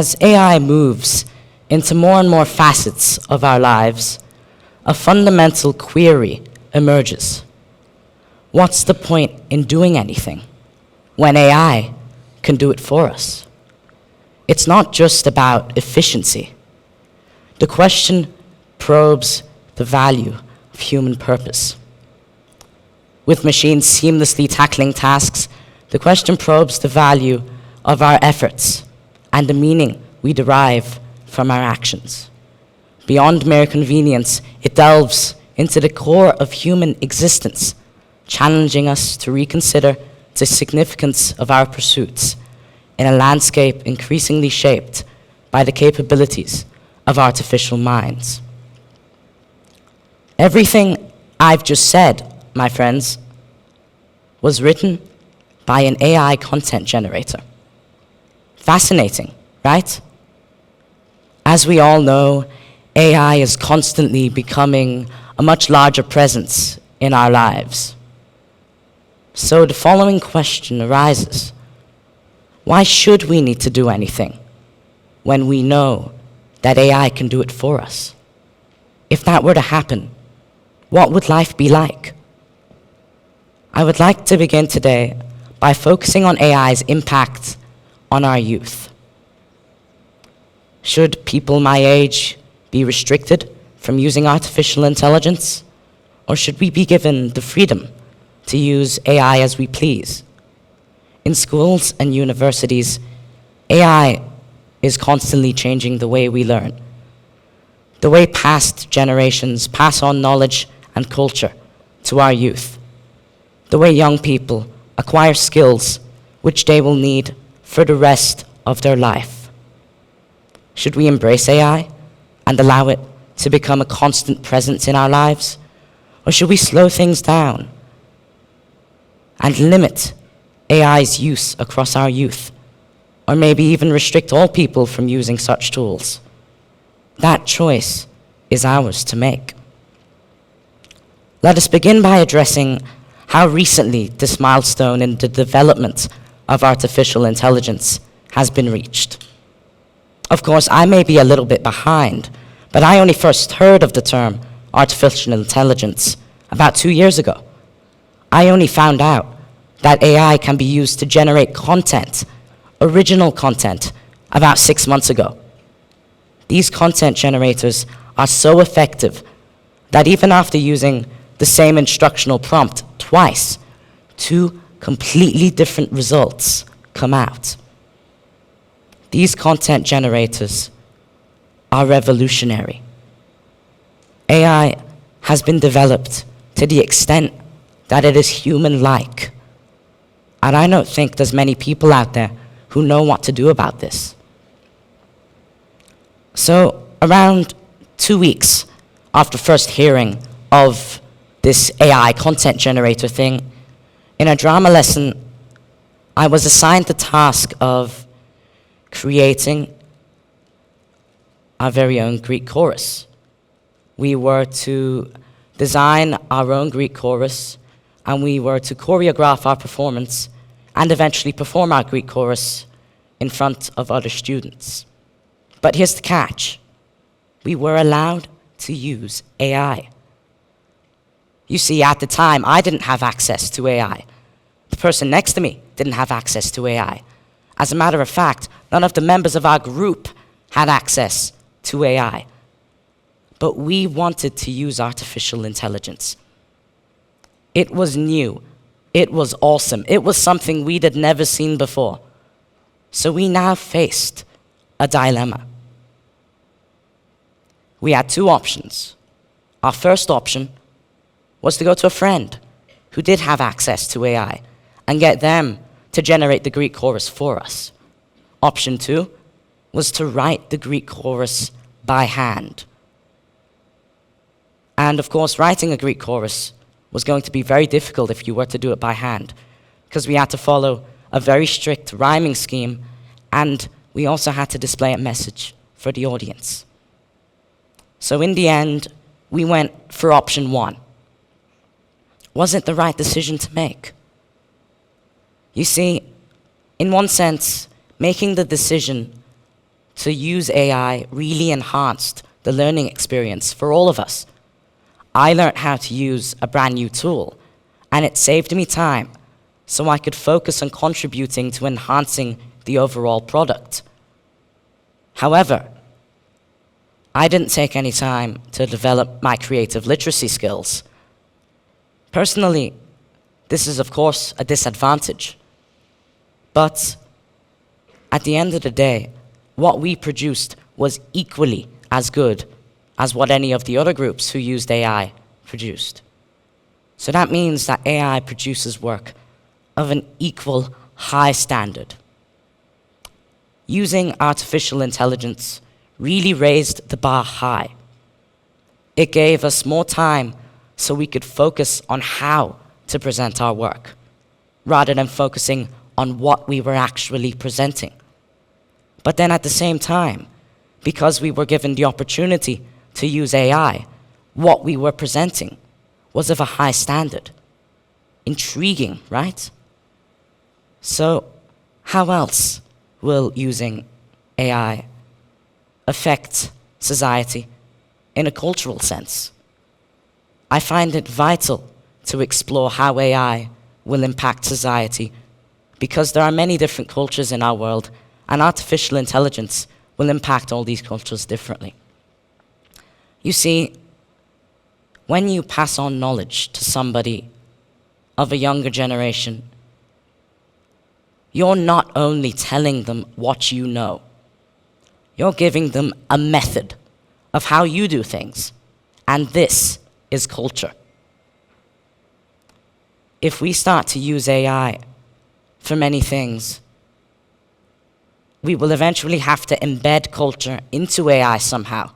As AI moves into more and more facets of our lives, a fundamental query emerges. What's the point in doing anything when AI can do it for us? It's not just about efficiency. The question probes the value of human purpose. With machines seamlessly tackling tasks, the question probes the value of our efforts and the meaning we derive from our actions. Beyond mere convenience, it delves into the core of human existence, challenging us to reconsider the significance of our pursuits in a landscape increasingly shaped by the capabilities of artificial minds. Everything I've just said, my friends, was written by an AI content generator. Fascinating, right? As we all know, AI is constantly becoming a much larger presence in our lives. So the following question arises: why should we need to do anything when we know that AI can do it for us? If that were to happen, what would life be like? I would like to begin today by focusing on AI's impact on our youth. Should people my age be restricted from using artificial intelligence? Or should we be given the freedom to use AI as we please? In schools and universities, AI is constantly changing the way we learn, the way past generations pass on knowledge and culture to our youth, the way young people acquire skills which they will need for the rest of their life. Should we embrace AI and allow it to become a constant presence in our lives? Or should we slow things down and limit AI's use across our youth? Or maybe even restrict all people from using such tools? That choice is ours to make. Let us begin by addressing how recently this milestone in the development of artificial intelligence has been reached. Of course, I may be a little bit behind, but I only first heard of the term artificial intelligence about 2 years ago. I only found out that AI can be used to generate content, original content, about 6 months ago. These content generators are so effective that even after using the same instructional prompt twice, 2 completely different results come out. These content generators are revolutionary. AI has been developed to the extent that it is human-like. And I don't think there's many people out there who know what to do about this. So around 2 weeks after first hearing of this AI content generator thing, in a drama lesson, I was assigned the task of creating our very own Greek chorus. We were to design our own Greek chorus, and we were to choreograph our performance and eventually perform our Greek chorus in front of other students. But here's the catch. We were allowed to use AI. You see, at the time, I didn't have access to AI. The person next to me didn't have access to AI. As a matter of fact, none of the members of our group had access to AI. But we wanted to use artificial intelligence. It was new. It was awesome. It was something we had never seen before. So we now faced a dilemma. We had 2 options. Our first option was to go to a friend who did have access to AI and get them to generate the Greek chorus for us. Option 2 was to write the Greek chorus by hand. And of course, writing a Greek chorus was going to be very difficult if you were to do it by hand, because we had to follow a very strict rhyming scheme, and we also had to display a message for the audience. So in the end, we went for option 1. Was it the right decision to make? You see, in one sense, making the decision to use AI really enhanced the learning experience for all of us. I learned how to use a brand new tool, and it saved me time so I could focus on contributing to enhancing the overall product. However, I didn't take any time to develop my creative literacy skills. Personally, this is of course a disadvantage. But at the end of the day, what we produced was equally as good as what any of the other groups who used AI produced. So that means that AI produces work of an equal high standard. Using artificial intelligence really raised the bar high. It gave us more time so we could focus on how to present our work, rather than focusing on what we were actually presenting. But then at the same time, because we were given the opportunity to use AI, what we were presenting was of a high standard. Intriguing, right? So how else will using AI affect society in a cultural sense? I find it vital to explore how AI will impact society, because there are many different cultures in our world, and artificial intelligence will impact all these cultures differently. You see, when you pass on knowledge to somebody of a younger generation, you're not only telling them what you know, you're giving them a method of how you do things, and this is culture. If we start to use AI for many things, we will eventually have to embed culture into AI somehow.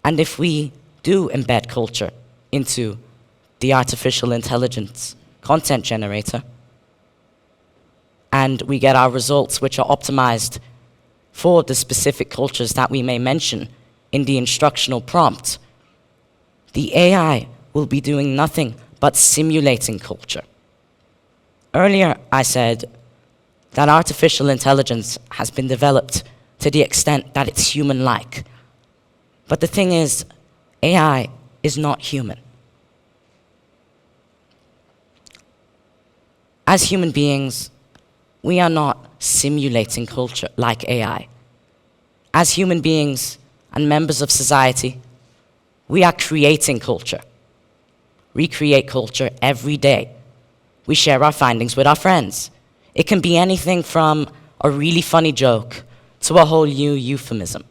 And if we do embed culture into the artificial intelligence content generator, and we get our results which are optimized for the specific cultures that we may mention in the instructional prompt, the AI will be doing nothing but simulating culture. Earlier, I said that artificial intelligence has been developed to the extent that it's human-like. But the thing is, AI is not human. As human beings, we are not simulating culture like AI. As human beings and members of society, we are creating culture. We create culture every day. We share our findings with our friends. It can be anything from a really funny joke to a whole new euphemism.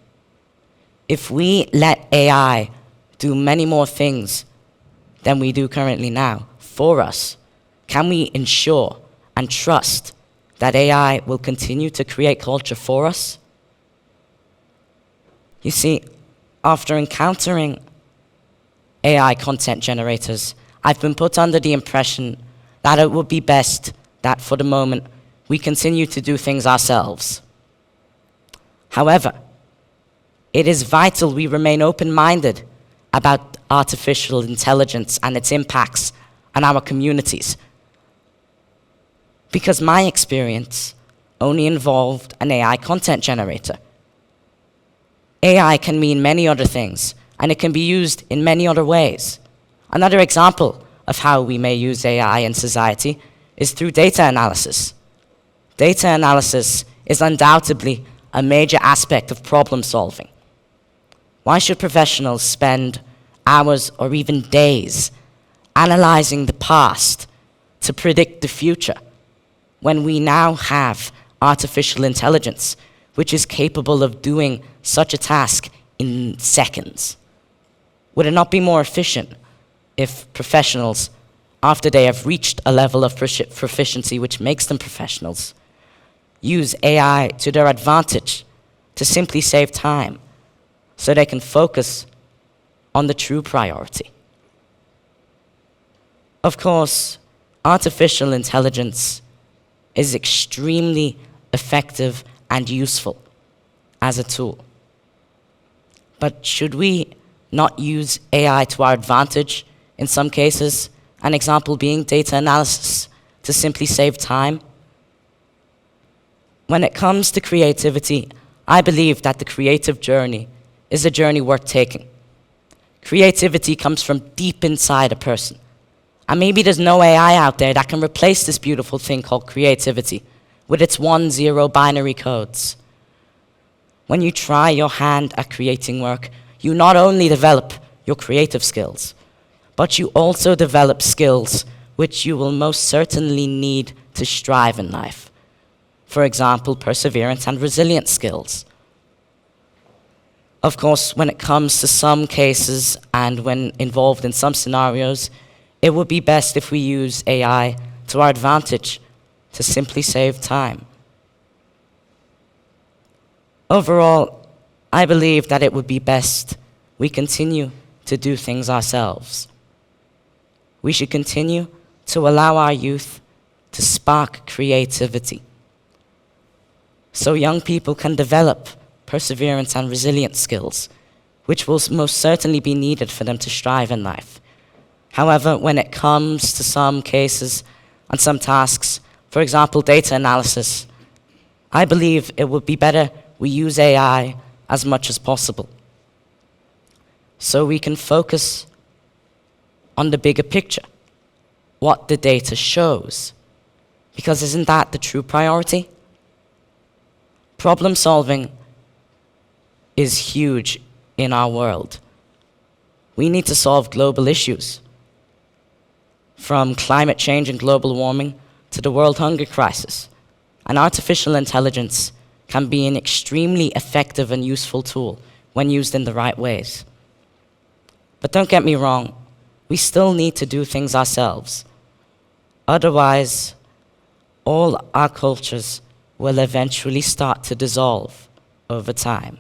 If we let AI do many more things than we do currently now for us, can we ensure and trust that AI will continue to create culture for us? You see, after encountering AI content generators, I've been put under the impression that it would be best that for the moment we continue to do things ourselves. However, it is vital we remain open-minded about artificial intelligence and its impacts on our communities, because my experience only involved an AI content generator. AI can mean many other things, and it can be used in many other ways. Another example of how we may use AI in society is through data analysis. Data analysis is undoubtedly a major aspect of problem solving. Why should professionals spend hours or even days analyzing the past to predict the future when we now have artificial intelligence which is capable of doing such a task in seconds? Would it not be more efficient if professionals, after they have reached a level of proficiency which makes them professionals, use AI to their advantage to simply save time so they can focus on the true priority? Of course, artificial intelligence is extremely effective and useful as a tool. But should we not use AI to our advantage in some cases, an example being data analysis, to simply save time? When it comes to creativity, I believe that the creative journey is a journey worth taking. Creativity comes from deep inside a person. And maybe there's no AI out there that can replace this beautiful thing called creativity with its 1-0 binary codes. When you try your hand at creating work, you not only develop your creative skills, but you also develop skills which you will most certainly need to strive in life. For example, perseverance and resilience skills. Of course, when it comes to some cases and when involved in some scenarios, it would be best if we use AI to our advantage to simply save time. Overall, I believe that it would be best we continue to do things ourselves. We should continue to allow our youth to spark creativity so young people can develop perseverance and resilience skills, which will most certainly be needed for them to strive in life. However, when it comes to some cases and some tasks, for example, data analysis, I believe it would be better we use AI as much as possible so we can focus on the bigger picture, what the data shows, because isn't that the true priority? Problem solving is huge in our world. We need to solve global issues, from climate change and global warming to the world hunger crisis. And artificial intelligence can be an extremely effective and useful tool when used in the right ways. But don't get me wrong, we still need to do things ourselves. Otherwise, all our cultures will eventually start to dissolve over time.